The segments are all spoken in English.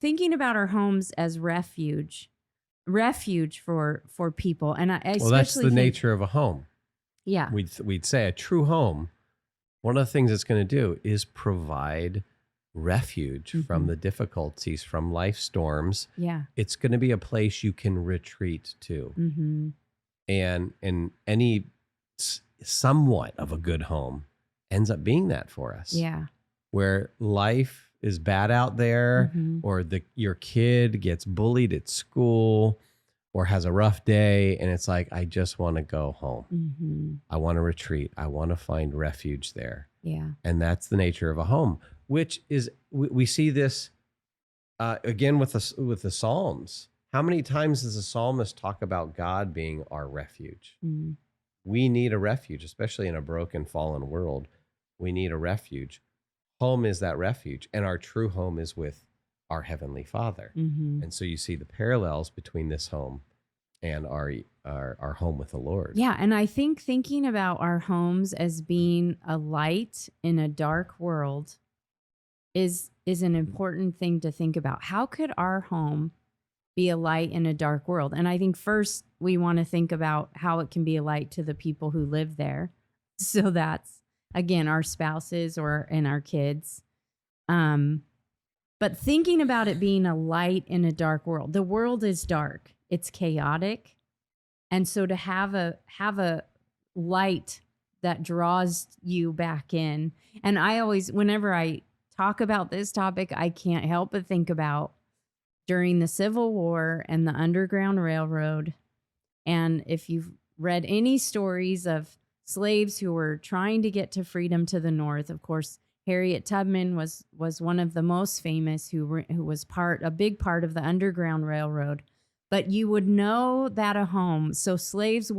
thinking about our homes as refuge for people. And I Well, that's especially the think, nature of a home. yeah, We'd say a true home, one of the things it's going to do is provide refuge from the difficulties, from life storms. yeah, It's going to be a place you can retreat to. And any somewhat of a good home ends up being that for us. yeah, Where life is bad out there, or your kid gets bullied at school, or has a rough day, and it's like, I just want to go home. I want to retreat. I want to find refuge there. yeah, And that's the nature of a home, which is, we see this again with the Psalms. How many times does the psalmist talk about God being our refuge? We need a refuge, especially in a broken, fallen world. We need a refuge. Home is that refuge, and our true home is with our Heavenly Father. And so you see the parallels between this home and our home with the Lord. yeah. And I think thinking about our homes as being a light in a dark world is an important thing to think about. How could our home be a light in a dark world? And I think first we want to think about how it can be a light to the people who live there. So that's, again, our spouses and our kids. But thinking about it being a light in a dark world, the world is dark, it's chaotic. And so to have a light that draws you back in. And I always, whenever I talk about this topic, I can't help but think about during the Civil War and the Underground Railroad. And if you've read any stories of slaves who were trying to get to freedom to the North, of course, Harriet Tubman was one of the most famous, who was a big part of the Underground Railroad. But you would know that a home, so slaves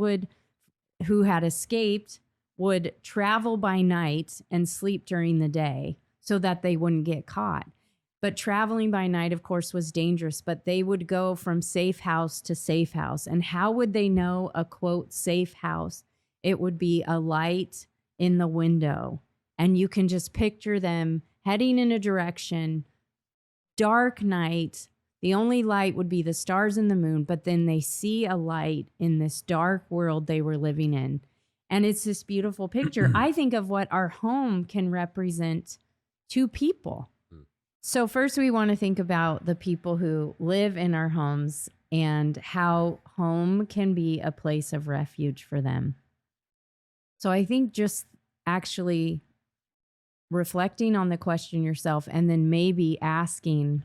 who had escaped would travel by night and sleep during the day so that they wouldn't get caught. But traveling by night, of course, was dangerous, but they would go from safe house to safe house. And how would they know a, quote, safe house? It would be a light in the window. And you can just picture them heading in a direction, dark night. The only light would be the stars and the moon, but then they see a light in this dark world they were living in. And it's this beautiful picture. I think of what our home can represent to people. So first we want to think about the people who live in our homes and how home can be a place of refuge for them. So I think just actually reflecting on the question yourself, and then maybe asking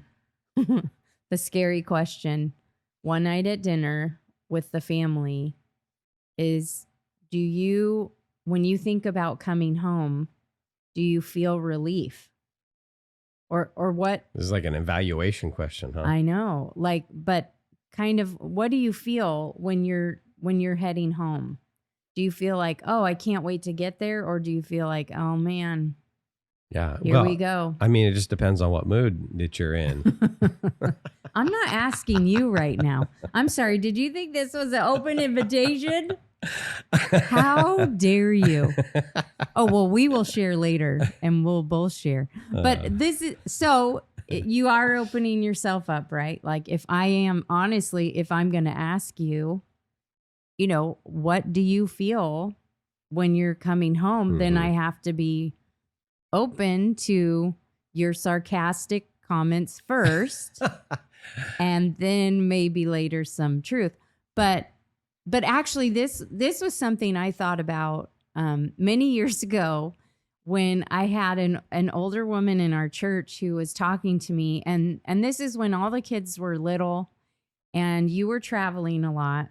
the scary question one night at dinner with the family is, when you think about coming home, do you feel relief? Or what? This is like an evaluation question, huh? I know. But kind of, what do you feel when you're heading home? Do you feel like, oh, I can't wait to get there? Or do you feel like, oh man, yeah, here we go? I mean, it just depends on what mood that you're in. I'm not asking you right now. I'm sorry. Did you think this was an open invitation? How dare you? Oh, well, we will share later and we'll both share. But this is, so you are opening yourself up, right? Like if I'm going to ask you, what do you feel when you're coming home? Then I have to be open to your sarcastic comments first and then maybe later some truth. But actually this was something I thought about many years ago when I had an older woman in our church who was talking to me. And this is when all the kids were little and you were traveling a lot.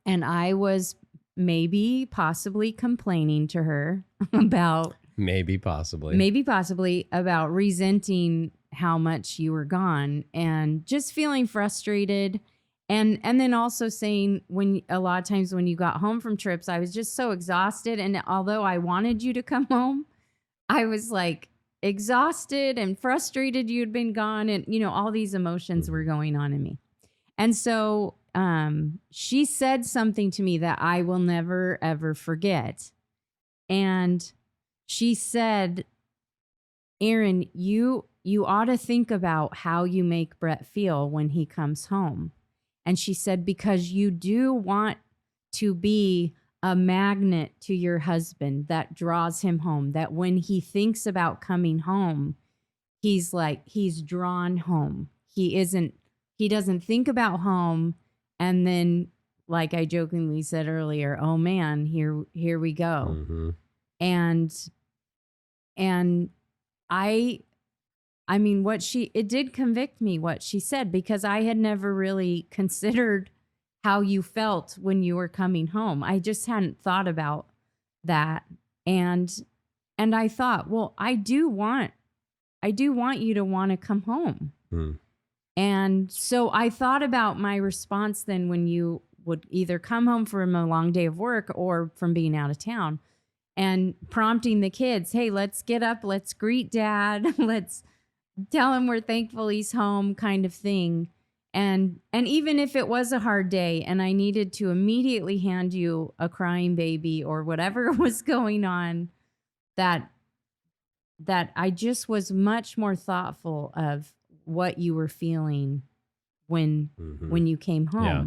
And I was possibly complaining to her about maybe possibly about resenting how much you were gone and just feeling frustrated. And then also saying a lot of times when you got home from trips, I was just so exhausted. And although I wanted you to come home, I was like exhausted and frustrated you'd been gone. And, all these emotions were going on in me. And so she said something to me that I will never, ever forget. And she said, Erin, you you ought to think about how you make Brett feel when he comes home. And she said, because you do want to be a magnet to your husband that draws him home, that when he thinks about coming home, he's drawn home. He doesn't think about home. And then, like I jokingly said earlier, oh man, here we go. Mm-hmm. And I mean, it did convict me what she said, because I had never really considered how you felt when you were coming home. I just hadn't thought about that. And I thought, well, I do want you to want to come home. Mm. And so I thought about my response then when you would either come home from a long day of work or from being out of town, and prompting the kids, hey, let's get up, let's greet dad, let's tell him we're thankful he's home, kind of thing. And even if it was a hard day and I needed to immediately hand you a crying baby or whatever was going on, that I just was much more thoughtful of what you were feeling when you came home. Yeah.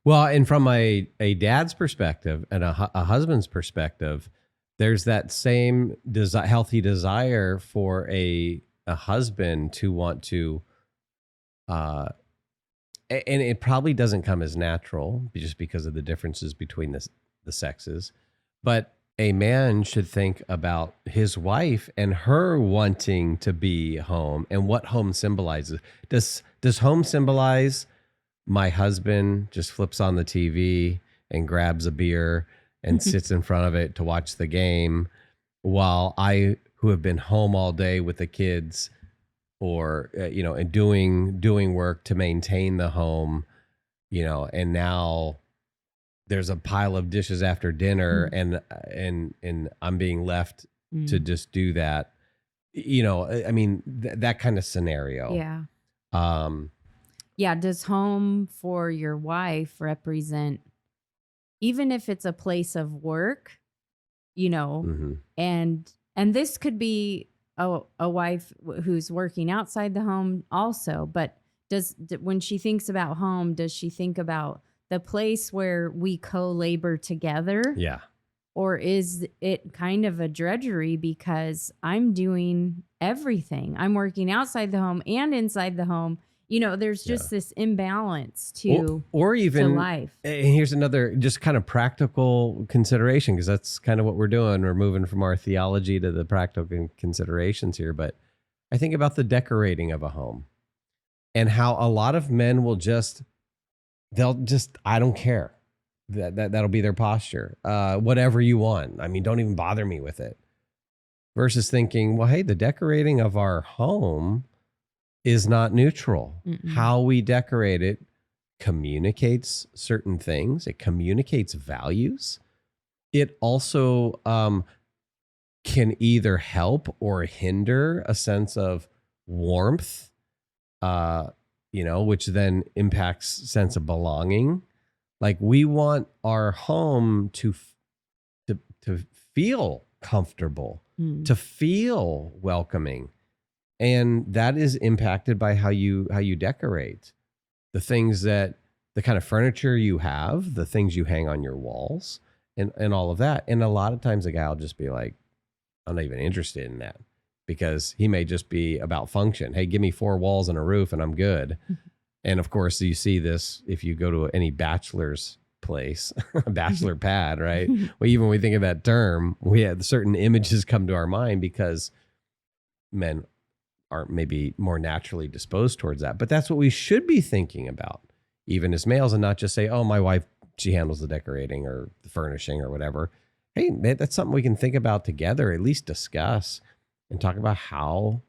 Well, and from a dad's perspective and a husband's perspective, there's that same healthy desire for a husband to want to, and it probably doesn't come as natural just because of the differences between the sexes, but a man should think about his wife and her wanting to be home and what home symbolizes. Does home symbolize my husband just flips on the TV and grabs a beer and sits in front of it to watch the game, while I, who have been home all day with the kids, or and doing work to maintain the home, and now there's a pile of dishes after dinner, and I'm being left to just do that. I mean, that kind of scenario. Yeah. Yeah. Does home for your wife represent, even if it's a place of work, and this could be a wife who's working outside the home also, but when she thinks about home, does she think about the place where we co-labor together? Yeah. Or is it kind of a drudgery because I'm doing everything? I'm working outside the home and inside the home. There's just this imbalance or even to life. And here's another just kind of practical consideration, because that's kind of what we're doing. We're moving from our theology to the practical considerations here. But I think about the decorating of a home and how a lot of men will I don't care. That'll be their posture. Whatever you want. I mean, don't even bother me with it. Versus thinking, well, hey, the decorating of our home is not neutral. Mm-mm. How we decorate it communicates certain things. It communicates values. It also can either help or hinder a sense of warmth, which then impacts sense of belonging. Like, we want our home to feel comfortable, to feel welcoming. And that is impacted by how you decorate the things, the kind of furniture you have, the things you hang on your walls, and all of that. And a lot of times a guy will just be like, I'm not even interested in that, because he may just be about function. Hey, give me 4 walls and a roof and I'm good. And of course, you see this if you go to any bachelor's place, a bachelor pad, right? Well, even when we think of that term, we have certain images come to our mind because men aren't maybe more naturally disposed towards that. But that's what we should be thinking about, even as males, and not just say, oh, my wife, she handles the decorating or the furnishing or whatever. Hey, that's something we can think about together, at least discuss and talk about how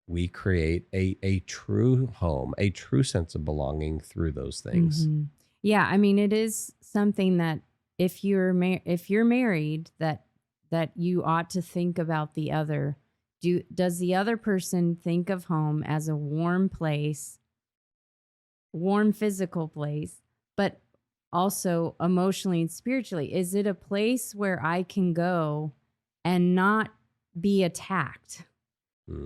we create a true home, a true sense of belonging through those things. Mm-hmm. Yeah, I mean, it is something that if you're married, that you ought to think about the other. Does the other person think of home as a warm place, warm physical place, but also emotionally and spiritually? Is it a place where I can go and not be attacked?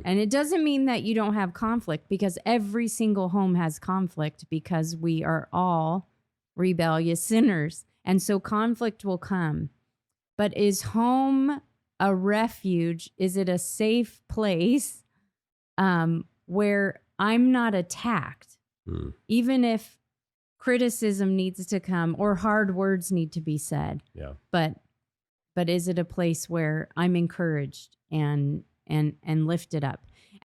And it doesn't mean that you don't have conflict, because every single home has conflict, because we are all rebellious sinners. And so conflict will come. But is home a refuge? Is it a safe place where I'm not attacked? Even if criticism needs to come or hard words need to be said. Yeah. But is it a place where I'm encouraged and lifted up?